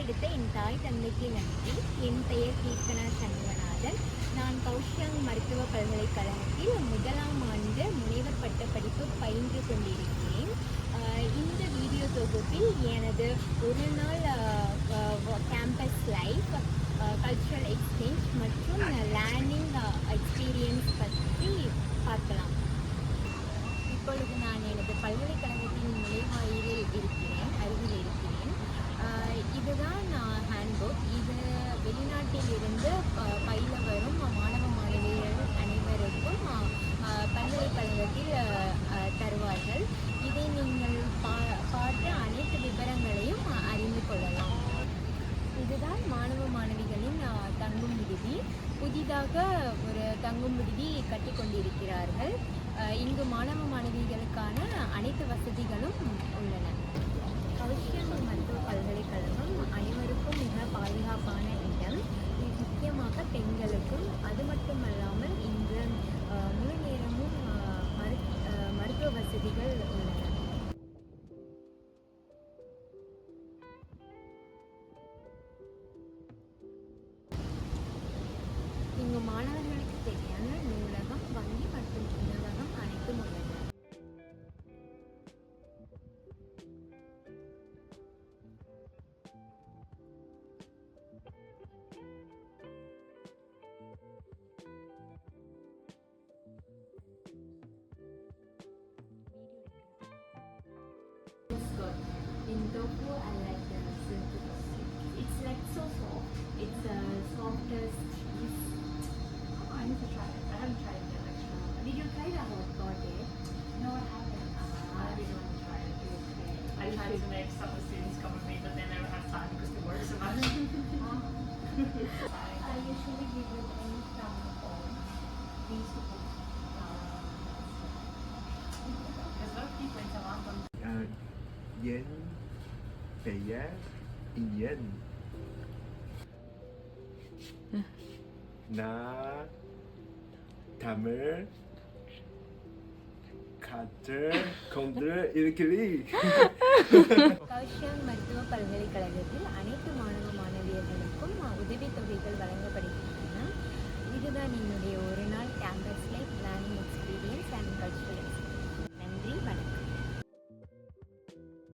பெற்றெடுத்த என் தாய் தந்தைக்கு நன்றி. என் பெயர் கீர்த்தனா சண்முகநாதன். நான் கௌஷியாங் மருத்துவ பல்கலைக்கழகத்தில் 1ஆம் ஆண்டு முனைவர் பட்ட படிப்பு பயின்று கொண்டிருக்கிறேன். இந்த வீடியோ தொகுப்பில் எனது ஒரு நாள் கேம்பஸ் லைஃப், கல்ச்சுரல் எக்ஸ்சேஞ்ச் மற்றும் லேர்னிங் எக்ஸ்பீரியன்ஸ் பற்றி பார்க்கலாம். இப்பொழுது நான் எனது பல்கலைக்கழகத்தின் நுழைவாயிலில் அருகில் இருக்கிறேன். இதுதான் ஹேண்ட்புக். இது வெளிநாட்டில் இருந்து பயில வரும் மாணவ மாணவியர்கள் அனைவருக்கும் பல்கலைக்கழகத்தில் தருவார்கள். இதை நீங்கள் பார்த்து அனைத்து விவரங்களையும் அறிந்து கொள்ளலாம். இதுதான் மாணவ மாணவிகளின் தங்கும் விடுதி. புதிதாக ஒரு தங்கும் விடுதி கட்டி கொண்டிருக்கிறார்கள். இங்கு மாணவ மாணவிகளுக்கான அனைத்து வசதிகளும் உள்ளன. கௌஷியாங் மருத்துவ பல்கலைக்கழகம் அனைவருக்கும் மிக பாதுகாப்பான இடம். முக்கியமாக பெண்களுக்கும். அது மட்டுமல்லாமல் இங்கு முழு நேரமும் மருத்துவ வசதிகள் உள்ளன. இங்கு மாணவர்களுக்கு தேவையான நூலகம், வங்கி மற்றும் உணவகம் அனைத்தும் உள்ளன. In tofu, I like the simple. It's like so soft. It's soft as cheese. I need to try it. I haven't tried it yet, actually. Did you try the hot pot yet? No, I haven't. I really want to try it. Okay. I tried to make some of the students come with me, but they never have time because they work so much. I usually give it any from the home. These two. There's a lot of people in Taiwan don't. Yen, Peya, Yen. Na, Tamil, Kater, Kondra, Ilkili. கௌஷியாங் மருத்துவ பல்கலைக்கழகத்தில் அனைத்து மாணவ மாணவியர்களுக்கும் உதவித்தொகைகள் வழங்கப்படுகின்றன. இதுதான் என்னுடைய ஒரு நாள் campus